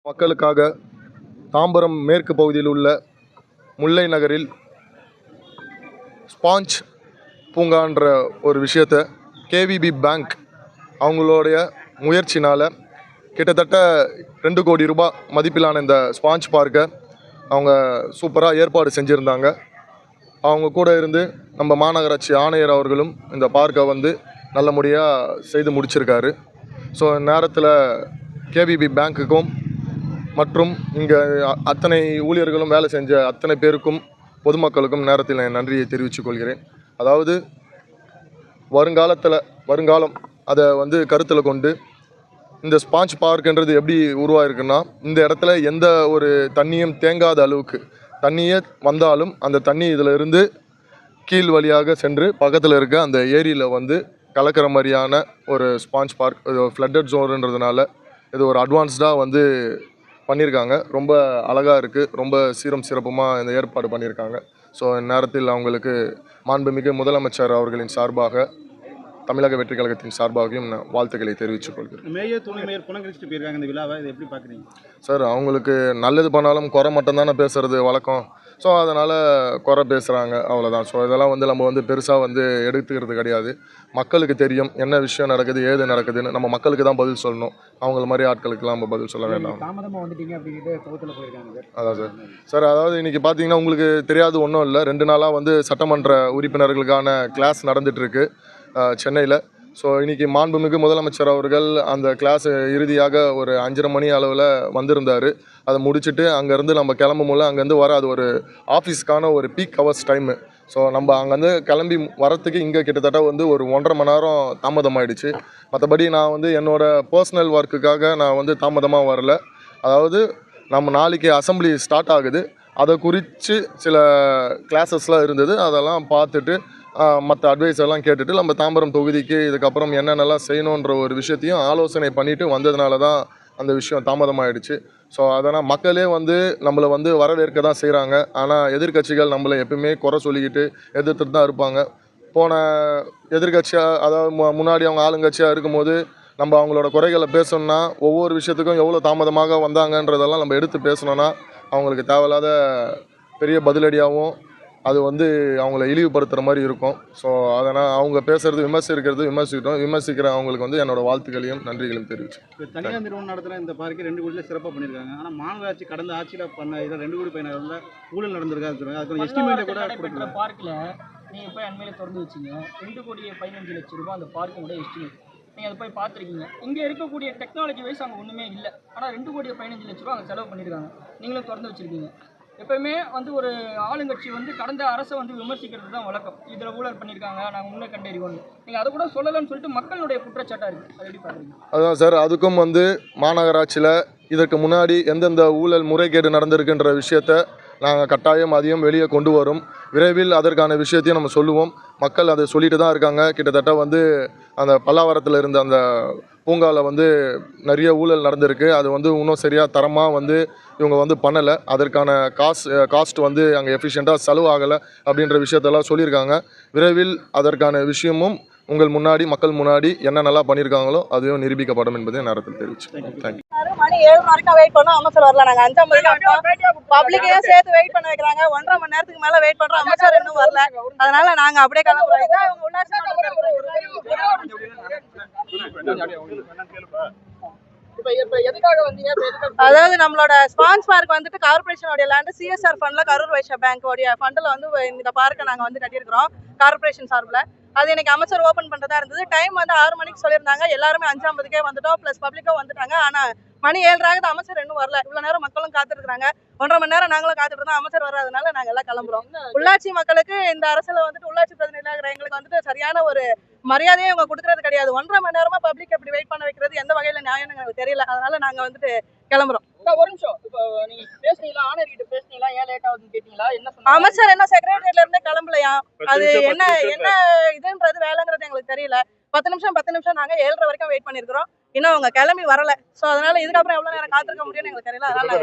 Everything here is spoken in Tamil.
மக்களுக்காக தாம்பரம் மேற்கு பகுதியில் உள்ள முல்லை நகரில் ஸ்பாஞ்ச் பூங்கான்ற ஒரு விஷயத்தை கேவிபி பேங்க் அவங்களுடைய முயற்சினால் கிட்டத்தட்ட 2 கோடி ரூபாய் மதிப்பிலான இந்த ஸ்பாஞ்ச் பார்க்கை அவங்க சூப்பராக ஏற்பாடு செஞ்சுருந்தாங்க. அவங்க கூட இருந்து நம்ம மாநகராட்சி ஆணையர் அவர்களும் இந்த பார்க்கை நல்லபடியாக செய்து முடிச்சிருக்காரு. ஸோ நேரத்தில் கேவிபி பேங்க்குக்கும் மற்றும் இங்கே அத்தனை ஊழியர்களும் வேலை செஞ்ச அத்தனை பேருக்கும் பொதுமக்களுக்கும் நேரத்தில் என் நன்றியை தெரிவித்துக் கொள்கிறேன். அதாவது வருங்காலம் அதை கருத்தில் கொண்டு இந்த ஸ்பாஞ்ச் பார்க்குன்றது எப்படி உருவாயிருக்குன்னா, இந்த இடத்துல எந்த ஒரு தண்ணியும் தேங்காத அளவுக்கு தண்ணியே வந்தாலும் அந்த தண்ணி இதில் இருந்து கீழ் வழியாக சென்று பக்கத்தில் இருக்க அந்த ஏரியில் கலக்கிற மாதிரியான ஒரு ஸ்பாஞ்ச் பார்க். ஃப்ளட்டட் ஜோன்ன்றதுனால இது ஒரு அட்வான்ஸ்டாக பண்ணியிருக்காங்க. ரொம்ப அழகாக இருக்குது. ரொம்ப சீரம் சிறப்புமாக இந்த ஏற்பாடு பண்ணியிருக்காங்க. ஸோ இந்நேரத்தில் அவங்களுக்கு மாண்புமிகு முதலமைச்சர் அவர்களின் சார்பாக, தமிழக வெற்றி கழகத்தின் சார்பாகவும் நான் வாழ்த்துக்களை தெரிவித்துக் கொள்கிறேன். மேயர் துணை மேயர் புனகரிச்சிட்டு போயிருக்காங்க இந்த விழாவை, இதை எப்படி பார்க்குறீங்க சார்? அவங்களுக்கு நல்லது பண்ணாலும் குறை மட்டும் தானே பேசுகிறது வழக்கம். ஸோ அதனால் குறை பேசுகிறாங்க, அவ்வளோதான். ஸோ இதெல்லாம் நம்ம பெருசாக எடுத்துக்கிறது கிடையாது. மக்களுக்கு தெரியும் என்ன விஷயம் நடக்குது, ஏது நடக்குதுன்னு. நம்ம மக்களுக்கு தான் பதில் சொல்லணும். அவங்கள மாதிரி ஆட்களுக்கெல்லாம் நம்ம பதில் சொல்ல வேண்டாம். அதான் சார். அதாவது இன்றைக்கி பார்த்தீங்கன்னா உங்களுக்கு தெரியாது ஒன்றும் இல்லை. 2 நாளாக சட்டமன்ற உறுப்பினர்களுக்கான கிளாஸ் நடந்துகிட்ருக்கு சென்னையில். ஸோ இன்றைக்கி மாண்புமிகு முதலமைச்சர் அவர்கள் அந்த கிளாஸ் இறுதியாக ஒரு 5:30 மணி அளவில் வந்திருந்தார். அதை முடிச்சுட்டு அங்கேருந்து நம்ம கிளம்பும் போது அங்கேருந்து வர அது ஒரு ஆஃபீஸ்க்கான ஒரு பீக் ஹவர்ஸ் டைமு. ஸோ நம்ம அங்கேருந்து கிளம்பி வரத்துக்கு இங்கே கிட்டத்தட்ட ஒரு 1.5 மணி நேரம் தாமதமாகிடுச்சு. மற்றபடி நான் என்னோடய பர்சனல் ஒர்க்குக்காக நான் தாமதமாக வரல. அதாவது நம்ம நாளைக்கு அசம்பிளி ஸ்டார்ட் ஆகுது, அதை குறித்து சில கிளாஸஸ்லாம் இருந்தது. அதெல்லாம் பார்த்துட்டு மற்ற அட்வைஸ் எல்லாம் கேட்டுட்டு நம்ம தாம்பரம் தொகுதிக்கு இதுக்கப்புறம் என்னென்னலாம் செய்யணுன்ற ஒரு விஷயத்தையும் ஆலோசனை பண்ணிவிட்டு வந்ததுனால தான் அந்த விஷயம் தாமதமாகிடுச்சு. ஸோ அதனால் மக்களே நம்மளை வரவேற்க தான் செய்கிறாங்க. ஆனால் எதிர்கட்சிகள் நம்மளை எப்பவுமே குறை சொல்லிக்கிட்டு எதிர்த்துட்டு தான் இருப்பாங்க. போன எதிர்கட்சியாக, அதாவது முன்னாடி அவங்க ஆளுங்கட்சியாக இருக்கும்போது நம்ம அவங்களோட குறைகளை பேசணுன்னா ஒவ்வொரு விஷயத்துக்கும் எவ்வளோ தாமதமாக வந்தாங்கன்றதெல்லாம் நம்ம எடுத்து பேசணுன்னா அவங்களுக்கு தேவையில்லாத பெரிய பதிலடியாகவும் அது அவங்கள இழிவுபடுத்துகிற மாதிரி இருக்கும். ஸோ அதனால் அவங்க பேசுகிறது விமர்சிக்கிற அவங்களுக்கு என்னோடய வாழ்த்துக்களையும் நன்றிகளையும் தெரிவிச்சேன். தனியார் நிறுவனம் நடத்துகிற இந்த பார்க்கு 2 கோடியில் சிறப்பாக பண்ணியிருக்காங்க. ஆனால் மாநகராட்சி கடந்த ஆட்சியில் பண்ண இதில் 2 கோடி பயனாளர்கள் ஊழல் நடந்திருக்காங்க. அதுக்கு எஸ்டிமேட் கூட கொடுக்கல. பார்க்கில் நீங்கள் போய் அண்மையில் திறந்து வச்சிங்க 2,15,00,000 அந்த பார்க்கினோட எஸ்டிமேட். நீங்கள் அதை போய் பார்த்துருக்கீங்க. இங்கே இருக்கக்கூடிய டெக்னாலஜி வைஸ் அங்கே ஒன்றுமே இல்லை. ஆனால் 2,15,00,000 அங்கே செலவு பண்ணியிருக்காங்க. நீங்களும் திறந்து வச்சுருக்கீங்க. எப்போயுமே ஒரு ஆளுங்கட்சி கடந்த அரசை விமர்சிக்கிறது தான் வழக்கம். இதில் ஊழல் பண்ணியிருக்காங்க, நாங்கள் முன்னே கண்டறிவோம். நீங்கள் அதை கூட சொல்லலைன்னு சொல்லிட்டு மக்களுடைய குற்றச்சாட்டாக இருக்குது. அது எப்படி பார்க்குறீங்க? அதுதான் சார். அதுக்கும் மாநகராட்சியில் இதற்கு முன்னாடி எந்தெந்த ஊழல் முறைகேடு நடந்திருக்குன்ற விஷயத்தை நாங்கள் கட்டாயம் அதையும் வெளியே கொண்டு வரும். விரைவில் அதற்கான விஷயத்தையும் நம்ம சொல்லுவோம். மக்கள் அதை சொல்லிட்டு தான் இருக்காங்க. கிட்டத்தட்ட அந்த பல்லாவரத்தில் இருந்த அந்த பூங்காவில் நிறைய ஊழல் நடந்திருக்கு. அது இன்னும் சரியாக தரமாக இவங்க பண்ணலை. அதற்கான காஸ்ட் அங்கே எஃபிஷியண்ட்டாக செலவு ஆகலை அப்படின்ற விஷயத்தெல்லாம் சொல்லியிருக்காங்க. விரைவில் அதற்கான விஷயமும் உங்கள் முன்னாடி, மக்கள் முன்னாடி என்ன நல்லா பண்ணியிருக்காங்களோ அதையும் நிரூபிக்கப்படும் என்பதை நேரத்தில் தெரிவிச்சு. தேங்க்யூ. மணி 7 வரைக்கும் வெயிட் பண்ணோம், அமைச்சர் வரல. நாங்கள் 5:50 பப்ளிக்கையும் சேர்த்து வெயிட் பண்ண வைக்கிறாங்க. 1.5 மணி நேரத்துக்கு மேலே வெயிட் பண்ணுறோம், அமைச்சர் இன்னும் வரல. அதனால நாங்கள் அப்படியே கிளம்புறோம். அதாவது நம்மளோட ஸ்பாஞ்ச் பார்க் கார்பரேஷனோட லேண்ட் CSR ஃபண்ட்ல கரூர் வைஸ்யா பேங்க் உடைய ஃபண்ட்ல இந்த பார்க்கை நாங்கள் கட்டியிருக்கிறோம் கார்பரேஷன் சார்பில். அது இன்னைக்கு அமைச்சர் ஓப்பன் பண்ணுறதா இருந்தது. டைம் 6 மணிக்கு சொல்லியிருந்தாங்க. எல்லாருமே 5:50 வந்துட்டோம், ப்ளஸ் பப்ளிக்கும் வந்துட்டாங்க. ஆனால் மணி 7 ஆகுது, அமைச்சர் இன்னும் வரல. இவ்வளோ நேரம் மக்களும் காத்துருக்காங்க. 1.5 மணி நேரம் நாங்களும் காத்துட்டு இருந்தோம். அமைச்சர் வர்றதுனால நாங்கள் எல்லாம் கிளம்புறோம். உள்ளாட்சி மக்களுக்கு இந்த அரசில் உள்ளாட்சி பிரதிநிதியாக எங்களுக்கு சரியான ஒரு மரியாதையை இவங்க கொடுக்கறது கிடையாது. 1.5 மணி நேரமா பப்ளிக் எப்படி வெயிட் பண்ண வைக்கிறது எந்த வகையில் நியாயம்னு எங்களுக்கு தெரியல. அதனால நாங்கள் கிளம்புறோம். ஒரு நிமிஷம், இப்போ நீங்க பேசுனீங்களா, ஆனர் கிட்ட பேசுனீங்களா, ஏன் லேட் ஆகுதுன்னு கேட்டீங்களா? என்ன சொன்னாங்க? அமைச்சர் என்ன செக்ரட்டரியேட்ல இருந்தே கிளம்பலையா? அது என்ன இதுன்றது வேலைங்கிறது எங்களுக்கு தெரியல. 10 நிமிஷம் நாங்க 7:30 வரைக்கும் வெயிட் பண்ணிருக்கிறோம். இன்னும் அவங்க கிளம்பி வரல. ஸோ அதனால இதுக்கப்புறம் எவ்வளவு நேரம் காத்திருக்க முடியும்னு எங்களுக்கு தெரியல. அதனால